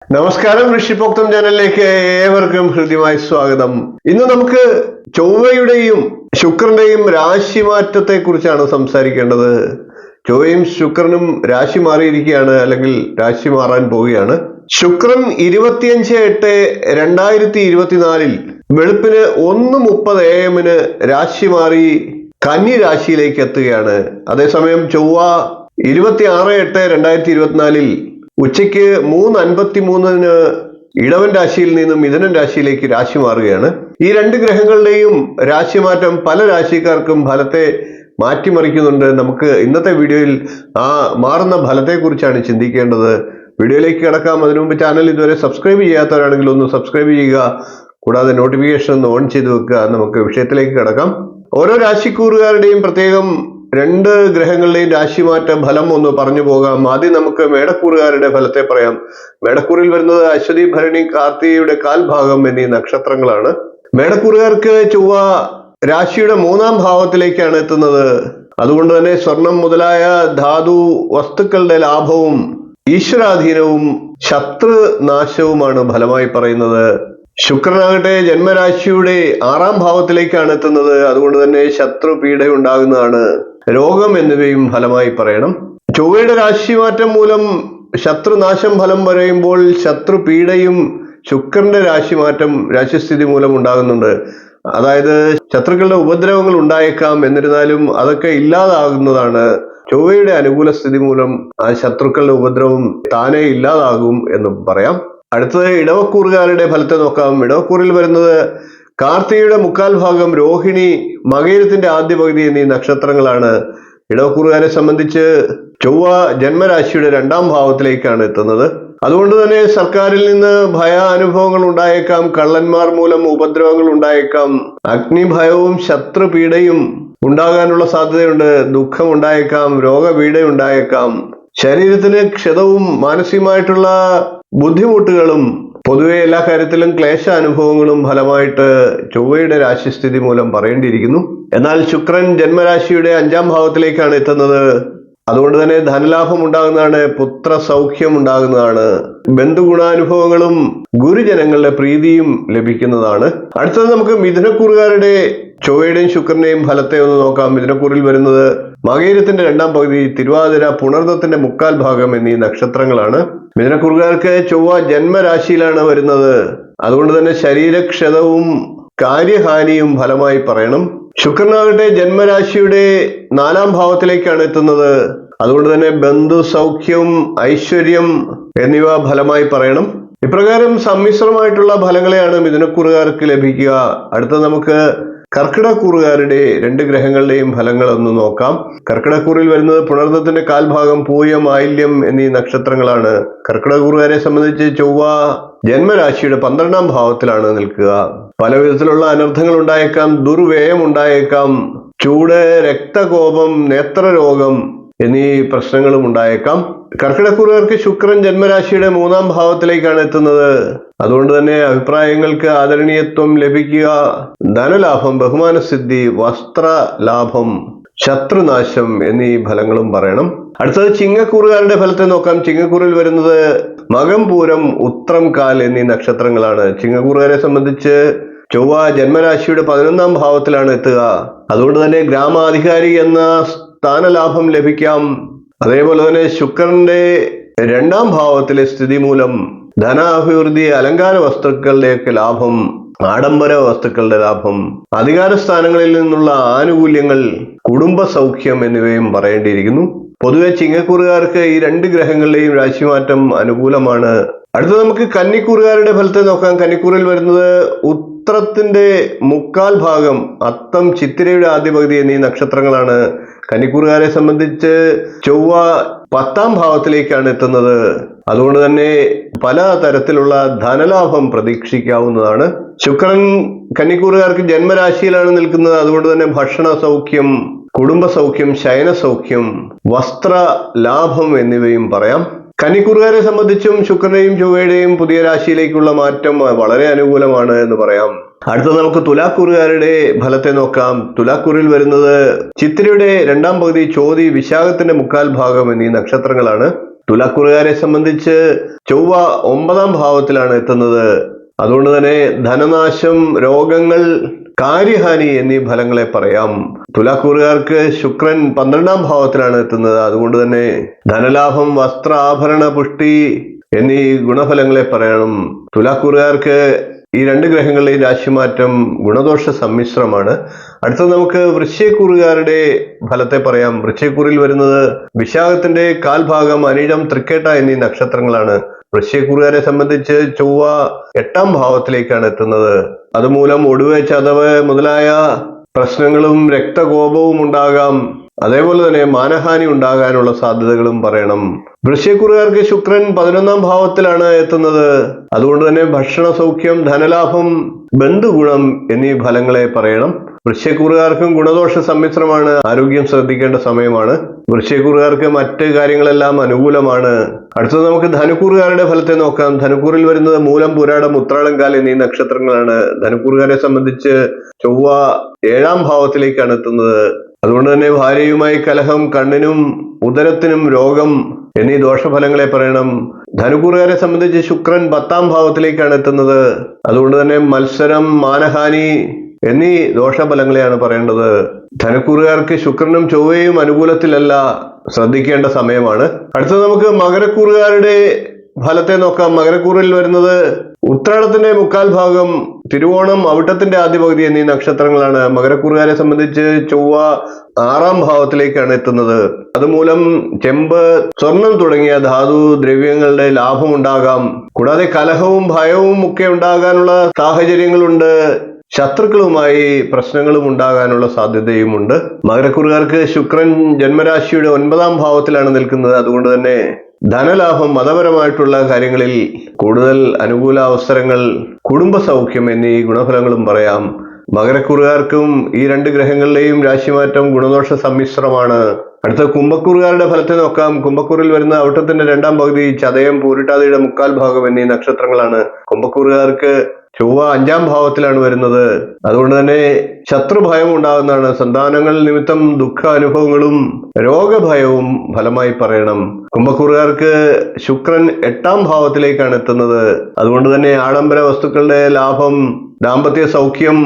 നമസ്കാരം, ഋഷിപോക്തം ചാനലിലേക്ക് ഏവർക്കും ഹൃദ്യമായ സ്വാഗതം. ഇന്ന് നമുക്ക് ചൊവ്വയുടെയും ശുക്രന്റെയും രാശിമാറ്റത്തെ കുറിച്ചാണ് സംസാരിക്കേണ്ടത്. ചൊവ്വയും ശുക്രനും രാശി മാറിയിരിക്കുകയാണ്, അല്ലെങ്കിൽ രാശി മാറാൻ പോവുകയാണ്. ശുക്രൻ 25/8/2024 വെളുപ്പിന് 1:30 AM രാശി മാറി കന്നി രാശിയിലേക്ക് എത്തുകയാണ്. അതേസമയം ചൊവ്വ 26/8/2024 ഉച്ചയ്ക്ക് 3:53 ഇടവൻ രാശിയിൽ നിന്നും മിഥുനൻ രാശിയിലേക്ക് രാശി മാറുകയാണ്. ഈ രണ്ട് ഗ്രഹങ്ങളുടെയും രാശിമാറ്റം പല രാശിക്കാർക്കും ഫലത്തെ മാറ്റിമറിക്കുന്നുണ്ട്. നമുക്ക് ഇന്നത്തെ വീഡിയോയിൽ ആ മാറുന്ന ഫലത്തെ കുറിച്ചാണ് ചിന്തിക്കേണ്ടത്. വീഡിയോയിലേക്ക് കിടക്കാം. അതിനു മുമ്പ് ചാനൽ ഇതുവരെ സബ്സ്ക്രൈബ് ചെയ്യാത്തവരാണെങ്കിൽ ഒന്ന് സബ്സ്ക്രൈബ് ചെയ്യുക. കൂടാതെ നോട്ടിഫിക്കേഷൻ ഒന്ന് ഓൺ ചെയ്ത് വെക്കുക. നമുക്ക് വിഷയത്തിലേക്ക് കിടക്കാം. ഓരോ രാശിക്കൂറുകാരുടെയും പ്രത്യേകം രണ്ട് ഗ്രഹങ്ങളുടെയും രാശിമാറ്റ ഫലം ഒന്ന് പറഞ്ഞു പോകാം. ആദ്യം നമുക്ക് മേടക്കൂറുകാരുടെ ഫലത്തെ പറയാം. മേടക്കൂറിൽ വരുന്നത് അശ്വതി, ഭരണി, കാർത്തികയുടെ കാൽഭാഗം എന്നീ നക്ഷത്രങ്ങളാണ്. മേടക്കൂറുകാർക്ക് ചൊവ്വ രാശിയുടെ 3-ാം ഭാവത്തിലേക്കാണ് എത്തുന്നത്. അതുകൊണ്ട് തന്നെ സ്വർണം മുതലായ ധാതു വസ്തുക്കളുടെ ലാഭവും ഈശ്വരാധീനവും ശത്രുനാശവുമാണ് ഫലമായി പറയുന്നത്. ശുക്രനാകട്ടെ ജന്മരാശിയുടെ 6-ാം ഭാവത്തിലേക്കാണ് എത്തുന്നത്. അതുകൊണ്ട് തന്നെ ശത്രു പീഡ ഉണ്ടാകുന്നതാണ്. രോഗം എന്നിവയും ഫലമായി പറയണം. ചൊവ്വയുടെ രാശിമാറ്റം മൂലം ശത്രുനാശം ഫലം പറയുമ്പോൾ ശത്രു പീഡയും ശുക്രന്റെ രാശിമാറ്റം രാശിസ്ഥിതി മൂലം ഉണ്ടാകുന്നുണ്ട്. അതായത് ശത്രുക്കളുടെ ഉപദ്രവങ്ങൾ ഉണ്ടായേക്കാം, എന്നിരുന്നാലും അതൊക്കെ ഇല്ലാതാകുന്നതാണ്. ചൊവ്വയുടെ അനുകൂല സ്ഥിതി മൂലം ആ ശത്രുക്കളുടെ ഉപദ്രവം താനെ ഇല്ലാതാകും എന്നും പറയാം. അടുത്തത് ഇടവക്കൂറുകാരുടെ ഫലത്തെ നോക്കാം. ഇടവക്കൂറിൽ വരുന്നത് കാർത്തികയുടെ 1/4 ഭാഗം, രോഹിണി, മകയിരത്തിന്റെ ആദ്യ പകുതി എന്നീ നക്ഷത്രങ്ങളാണ്. ഇടവക്കൂറുകാരെ സംബന്ധിച്ച് ചൊവ്വ ജന്മരാശിയുടെ 2-ാം ഭാവത്തിലേക്കാണ് എത്തുന്നത്. അതുകൊണ്ട് തന്നെ സർക്കാരിൽ നിന്ന് ഭയാനുഭവങ്ങൾ ഉണ്ടായേക്കാം, കള്ളന്മാർ മൂലം ഉപദ്രവങ്ങൾ ഉണ്ടായേക്കാം, അഗ്നിഭയവും ശത്രുപീഡയും ഉണ്ടാകാനുള്ള സാധ്യതയുണ്ട്, ദുഃഖം ഉണ്ടായേക്കാം, രോഗപീഡ ഉണ്ടായേക്കാം, ശരീരത്തിന് ക്ഷതവും മാനസികമായിട്ടുള്ള ബുദ്ധിമുട്ടുകളും പൊതുവെ എല്ലാ കാര്യത്തിലും ക്ലേശാനുഭവങ്ങളും ഫലമായിട്ട് ചൊവ്വയുടെ രാശിസ്ഥിതി മൂലം പറയേണ്ടിയിരിക്കുന്നു. എന്നാൽ ശുക്രൻ ജന്മരാശിയുടെ 5-ാം ഭാവത്തിലേക്കാണ് എത്തുന്നത്. അതുകൊണ്ട് തന്നെ ധനലാഭം ഉണ്ടാകുന്നതാണ്, പുത്ര സൗഖ്യം ഉണ്ടാകുന്നതാണ്, ബന്ധുഗുണാനുഭവങ്ങളും ഗുരുജനങ്ങളുടെ പ്രീതിയും ലഭിക്കുന്നതാണ്. അടുത്തത് നമുക്ക് മിഥുനക്കൂറുകാരുടെ ചൊവ്വയുടെയും ശുക്രന്റെയും ഫലത്തെ ഒന്ന് നോക്കാം. മിഥുനക്കൂറിൽ വരുന്നത് മകയിരത്തിന്റെ 2-ാം പകുതി, തിരുവാതിര, പുണർദത്തിന്റെ 1/4 ഭാഗം എന്നീ നക്ഷത്രങ്ങളാണ്. മിഥുനക്കൂറുകാർക്ക് ചൊവ്വ ജന്മരാശിയിലാണ് വരുന്നത്. അതുകൊണ്ട് തന്നെ ശരീരക്ഷതവും കാര്യഹാനിയും ഫലമായി പറയണം. ശുക്രനാകട്ടെ ജന്മരാശിയുടെ 4-ാം ഭാവത്തിലേക്കാണ് എത്തുന്നത്. അതുകൊണ്ട് തന്നെ ബന്ധു സൗഖ്യം, ഐശ്വര്യം എന്നിവ ഫലമായി പറയണം. ഇപ്രകാരം സമ്മിശ്രമായിട്ടുള്ള ഫലങ്ങളെയാണ് മിഥുനക്കൂറുകാർക്ക് ലഭിക്കുക. അടുത്ത നമുക്ക് കർക്കിടക്കൂറുകാരുടെ 2 ഗ്രഹങ്ങളുടെയും ഫലങ്ങൾ ഒന്ന് നോക്കാം. കർക്കിടക്കൂറിൽ വരുന്നത് പുണർദത്തിന്റെ 1/4 ഭാഗം, പൂയം, ആയില്യം എന്നീ നക്ഷത്രങ്ങളാണ്. കർക്കിടക്കൂറുകാരെ സംബന്ധിച്ച് ചൊവ്വ ജന്മരാശിയുടെ 12-ാം ഭാവത്തിലാണ് നിൽക്കുക. പല വിധത്തിലുള്ള അനർത്ഥങ്ങൾ ഉണ്ടായേക്കാം, ദുർവ്യയം ഉണ്ടായേക്കാം, ചൂട്, രക്തകോപം, നേത്രരോഗം എന്നീ പ്രശ്നങ്ങളും ഉണ്ടായേക്കാം. കർക്കിടക്കൂറുകാർക്ക് ശുക്രൻ ജന്മരാശിയുടെ 3-ാം ഭാവത്തിലേക്കാണ് എത്തുന്നത്. അതുകൊണ്ട് തന്നെ അഭിപ്രായങ്ങൾക്ക് ആദരണീയത്വം ലഭിക്കുക, ധനലാഭം, ബഹുമാനസിദ്ധി, വസ്ത്രലാഭം, ശത്രുനാശം എന്നീ ഫലങ്ങളും പറയണം. അടുത്തത് ചിങ്ങക്കൂറുകാരുടെ ഫലത്തെ നോക്കാം. ചിങ്ങക്കൂറിൽ വരുന്നത് മകം, പൂരം, ഉത്രം, കാൽ എന്നീ നക്ഷത്രങ്ങളാണ്. ചിങ്ങക്കൂറുകാരെ സംബന്ധിച്ച് ചൊവ്വ ജന്മരാശിയുടെ 11-ാം ഭാവത്തിലാണ് എത്തുക. അതുകൊണ്ട് തന്നെ ഗ്രാമാധികാരി എന്ന സ്ഥാനലാഭം ലഭിക്കാം. അതേപോലെ തന്നെ ശുക്രന്റെ 2-ാം ഭാവത്തിലെ സ്ഥിതി മൂലം ധനാഭിവൃദ്ധി, അലങ്കാര വസ്തുക്കളുടെയൊക്കെ ലാഭം, ആഡംബര വസ്തുക്കളുടെ ലാഭം, അധികാര സ്ഥാനങ്ങളിൽ നിന്നുള്ള ആനുകൂല്യങ്ങൾ, കുടുംബ സൗഖ്യം എന്നിവയും പറയേണ്ടിയിരിക്കുന്നു. പൊതുവെ ചിങ്ങക്കൂറുകാർക്ക് ഈ 2 ഗ്രഹങ്ങളുടെയും രാശിമാറ്റം അനുകൂലമാണ്. അടുത്ത നമുക്ക് കന്നിക്കൂറുകാരുടെ ഫലത്തെ നോക്കാം. കന്നിക്കൂറിൽ വരുന്നത് ഉത്രത്തിന്റെ 1/4 ഭാഗം, അത്തം, ചിത്തിരയുടെ ആദ്യ പകുതി എന്നീ നക്ഷത്രങ്ങളാണ്. കന്നിക്കൂറുകാരെ സംബന്ധിച്ച് ചൊവ്വ 10-ാം ഭാവത്തിലേക്കാണ് എത്തുന്നത്. അതുകൊണ്ട് തന്നെ പല തരത്തിലുള്ള ധനലാഭം പ്രതീക്ഷിക്കാവുന്നതാണ്. ശുക്രൻ കന്നിക്കൂറുകാർക്ക് ജന്മരാശിയിലാണ് നിൽക്കുന്നത്. അതുകൊണ്ട് തന്നെ ഭക്ഷണ സൗഖ്യം, കുടുംബ സൗഖ്യം, ശയന സൗഖ്യം, വസ്ത്ര ലാഭം എന്നിവയും പറയാം. കന്നിക്കൂറുകാരെ സംബന്ധിച്ചും ശുക്രന്റെയും ചൊവ്വയുടെയും പുതിയ രാശിയിലേക്കുള്ള മാറ്റം വളരെ അനുകൂലമാണ് എന്ന് പറയാം. അടുത്ത നമുക്ക് തുലാക്കൂറുകാരുടെ ഫലത്തെ നോക്കാം. തുലാക്കൂറിൽ വരുന്നത് ചിത്തിരയുടെ 2-ാം പകുതി, ചോതി, വിശാഖത്തിന്റെ 1/4 ഭാഗം എന്നീ നക്ഷത്രങ്ങളാണ്. തുലാക്കൂറുകാരെ സംബന്ധിച്ച് ചൊവ്വ 9ാം ഭാവത്തിലാണ് എത്തുന്നത്. അതുകൊണ്ട് തന്നെ ധനനാശം, രോഗങ്ങൾ, കാര്യഹാനി എന്നീ ഫലങ്ങളെ പറയാം. തുലാക്കൂറുകാർക്ക് ശുക്രൻ 12ാം ഭാവത്തിലാണ് എത്തുന്നത്. അതുകൊണ്ട് തന്നെ ധനലാഭം, വസ്ത്ര ആഭരണ പുഷ്ടി എന്നീ ഗുണഫലങ്ങളെ പറയണം. തുലാക്കൂറുകാർക്ക് ഈ രണ്ട് ഗ്രഹങ്ങളുടെയും രാശിമാറ്റം ഗുണദോഷ സമ്മിശ്രമാണ്. അടുത്തത് നമുക്ക് വൃശ്ചികക്കൂറുകാരുടെ ഫലത്തെ പറയാം. വൃശ്ചികക്കൂറിൽ വരുന്നത് വിശാഖത്തിന്റെ കാൽഭാഗം, അനിഴം, തൃക്കേട്ട എന്നീ നക്ഷത്രങ്ങളാണ്. വൃശ്ചികക്കൂറുകാരെ സംബന്ധിച്ച് ചൊവ്വ 8ാം ഭാവത്തിലേക്കാണ് എത്തുന്നത്. അതുമൂലം ഒടുവ്, ചതവ് മുതലായ പ്രശ്നങ്ങളും രക്തകോപവും ഉണ്ടാകാം. അതേപോലെ തന്നെ മാനഹാനി ഉണ്ടാകാനുള്ള സാധ്യതകളും പറയണം. വൃശ്ചികക്കൂറുകാർക്ക് ശുക്രൻ 11ാം ഭാവത്തിലാണ് എത്തുന്നത്. അതുകൊണ്ട് തന്നെ ഭക്ഷണ സൗഖ്യം, ധനലാഭം, ബന്ധുഗുണം എന്നീ ഫലങ്ങളെ പറയണം. വൃശ്ചികക്കൂറുകാർക്കും ഗുണദോഷ സമ്മിശ്രമാണ്. ആരോഗ്യം ശ്രദ്ധിക്കേണ്ട സമയമാണ്. വൃശ്ചികക്കൂറുകാർക്ക് മറ്റ് കാര്യങ്ങളെല്ലാം അനുകൂലമാണ്. അടുത്തത് നമുക്ക് ധനുക്കൂറുകാരുടെ ഫലത്തെ നോക്കാം. ധനുക്കൂറിൽ വരുന്നത് മൂലം, പുരാടം, ഉത്രാടം, കാൽ എന്നീ നക്ഷത്രങ്ങളാണ്. ധനുക്കൂറുകാരെ സംബന്ധിച്ച് ചൊവ്വ 7ാം ഭാവത്തിലേക്കാണ് എത്തുന്നത്. അതുകൊണ്ട് തന്നെ ഭാര്യയുമായി കലഹം, കണ്ണിനും ഉദരത്തിനും രോഗം എന്നീ ദോഷഫലങ്ങളെ പറയണം. ധനുക്കൂറുകാരെ സംബന്ധിച്ച് ശുക്രൻ 10ാം ഭാവത്തിലേക്കാണ് എത്തുന്നത്. അതുകൊണ്ട് തന്നെ മത്സരം, മാനഹാനി എന്നീ ദോഷഫലങ്ങളെയാണ് പറയേണ്ടത്. ധനുക്കൂറുകാർക്ക് ശുക്രനും ചൊവ്വയും അനുകൂലത്തിലല്ല, ശ്രദ്ധിക്കേണ്ട സമയമാണ്. അടുത്തത് നമുക്ക് മകരക്കൂറുകാരുടെ ഫലത്തെ നോക്കാം. മകരക്കൂറിൽ വരുന്നത് ഉത്രാടത്തിന്റെ 3/4 ഭാഗം, തിരുവോണം, അവിട്ടത്തിന്റെ ആദ്യ പകുതി എന്നീ നക്ഷത്രങ്ങളാണ്. മകരക്കൂറുകാരെ സംബന്ധിച്ച് ചൊവ്വ 6ാം ഭാവത്തിലേക്കാണ് എത്തുന്നത്. അതുമൂലം ചെമ്പ്, സ്വർണം തുടങ്ങിയ ധാതു ദ്രവ്യങ്ങളുടെ ലാഭം ഉണ്ടാകാം. കൂടാതെ കലഹവും ഭയവും ഒക്കെ ഉണ്ടാകാനുള്ള സാഹചര്യങ്ങളുണ്ട്. ശത്രുക്കളുമായി പ്രശ്നങ്ങളും ഉണ്ടാകാനുള്ള സാധ്യതയുമുണ്ട്. മകരക്കൂറുകാർക്ക് ശുക്രൻ ജന്മരാശിയുടെ 9ാം ഭാവത്തിലാണ് നിൽക്കുന്നത്. അതുകൊണ്ട് തന്നെ ധനലാഭം, മതപരമായിട്ടുള്ള കാര്യങ്ങളിൽ കൂടുതൽ അനുകൂല അവസരങ്ങൾ, കുടുംബ സൗഖ്യം എന്നീ ഗുണഫലങ്ങളും പറയാം. മകരക്കൂറുകാർക്കും ഈ രണ്ട് ഗ്രഹങ്ങളുടെയും രാശിമാറ്റം ഗുണദോഷ സമ്മിശ്രമാണ്. അടുത്ത കുംഭക്കൂറുകാരുടെ ഫലത്തെ നോക്കാം. കുംഭക്കൂറിൽ വരുന്ന അവിട്ടത്തിന്റെ 2ാം പകുതി, ചതയം, പൂരിട്ടാതിയുടെ 3/4 ഭാഗം എന്നീ നക്ഷത്രങ്ങളാണ്. കുംഭക്കൂറുകാർക്ക് ചൊവ്വ 5ാം ഭാവത്തിലാണ് വരുന്നത്. അതുകൊണ്ട് തന്നെ ശത്രുഭയം ഉണ്ടാകുന്നതാണ്. സന്താനങ്ങൾ നിമിത്തം ദുഃഖ അനുഭവങ്ങളും രോഗഭയവും ഫലമായി പറയണം. കുംഭക്കൂറുകാർക്ക് ശുക്രൻ 8ാം ഭാവത്തിലേക്കാണ് എത്തുന്നത്. അതുകൊണ്ട് തന്നെ ആഡംബര വസ്തുക്കളുടെ ലാഭം, ദാമ്പത്യ സൗഖ്യം,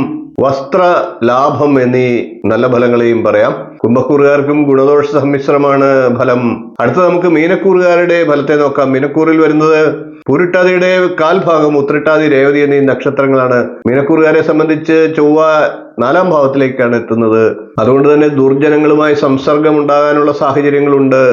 വസ്ത്ര ലാഭം എന്നീ നല്ല ഫലങ്ങളെയും പറയാം. കുംഭക്കൂറുകാർക്കും ഗുണദോഷ സമ്മിശ്രമാണ് ഫലം. അടുത്ത നമുക്ക് മീനക്കൂറുകാരുടെ ഫലത്തെ നോക്കാം. മീനക്കൂറിൽ വരുന്നത് പൂരിട്ടാതിയുടെ 1/4 ഭാഗം, ഉത്രട്ടാതി, രേവതി എന്നീ നക്ഷത്രങ്ങളാണ്. മീനക്കൂറുകാരെ സംബന്ധിച്ച് ചൊവ്വ 4ാം ഭാവത്തിലേക്കാണ് എത്തുന്നത്. അതുകൊണ്ട് തന്നെ ദുർജനങ്ങളുമായി സംസർഗം ഉണ്ടാകാനുള്ള സാഹചര്യങ്ങളുണ്ട്.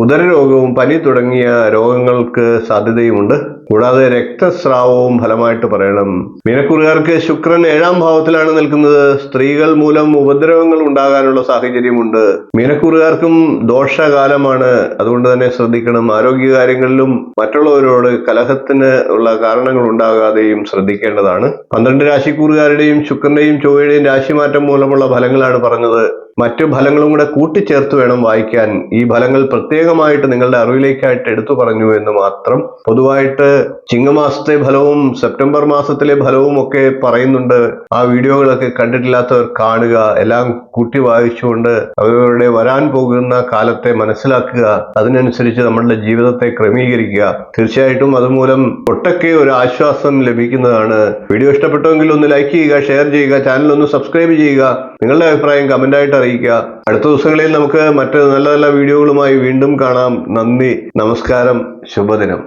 ഉദരരോഗവും പനി തുടങ്ങിയ രോഗങ്ങൾക്ക് സാധ്യതയുമുണ്ട്. കൂടാതെ രക്തസ്രാവവും ഫലമായിട്ട് പറയണം. മീനക്കൂറുകാർക്ക് ശുക്രൻ 7ാം ഭാവത്തിലാണ് നിൽക്കുന്നത്. സ്ത്രീകൾ മൂലം ഉപദ്രവങ്ങൾ ഉണ്ടാകാനുള്ള സാഹചര്യമുണ്ട്. മീനക്കൂറുകാർക്കും ദോഷകാലമാണ്. അതുകൊണ്ട് തന്നെ ശ്രദ്ധിക്കണം. ആരോഗ്യകാര്യങ്ങളിലും മറ്റുള്ളവരോട് കലഹത്തിന് ഉള്ള കാരണങ്ങൾ ഉണ്ടാകാതെയും ശ്രദ്ധിക്കേണ്ടതാണ്. 12 രാശിക്കൂറുകാരുടെയും ശുക്രന്റെയും ചൊവ്വയുടെയും രാശിമാറ്റം മൂലമുള്ള ഫലങ്ങളാണ് പറഞ്ഞത്. മറ്റു ഫലങ്ങളും കൂടെ കൂട്ടിച്ചേർത്ത് വേണം വായിക്കാൻ. ഈ ഫലങ്ങൾ പ്രത്യേകമായിട്ട് നിങ്ങളുടെ അറിവിലേക്കായിട്ട് എടുത്തു പറഞ്ഞു എന്ന് മാത്രം. പൊതുവായിട്ട് ചിങ്ങമാസത്തെ ഫലവും സെപ്റ്റംബർ മാസത്തിലെ ഫലവും ഒക്കെ പറയുന്നുണ്ട്. ആ വീഡിയോകളൊക്കെ കണ്ടിട്ടില്ലാത്തവർ കാണുക. എല്ലാം കൂട്ടി വായിച്ചുകൊണ്ട് അവരുടെ വരാൻ പോകുന്ന കാലത്തെ മനസ്സിലാക്കുക. അതിനനുസരിച്ച് നമ്മളുടെ ജീവിതത്തെ ക്രമീകരിക്കുക. തീർച്ചയായിട്ടും അതുമൂലം ഒട്ടൊക്കെ ഒരു ആശ്വാസം ലഭിക്കുന്നതാണ്. വീഡിയോ ഇഷ്ടപ്പെട്ടുവെങ്കിൽ ഒന്ന് ലൈക്ക് ചെയ്യുക, ഷെയർ ചെയ്യുക, ചാനൽ ഒന്ന് സബ്സ്ക്രൈബ് ചെയ്യുക. നിങ്ങളുടെ അഭിപ്രായം കമന്റായിട്ട് അറിയിക്കുക. അടുത്ത ദിവസങ്ങളിൽ നമുക്ക് മറ്റ് നല്ല നല്ല വീഡിയോകളുമായി വീണ്ടും കാണാം. നന്ദി, നമസ്കാരം, ശുഭദിനം.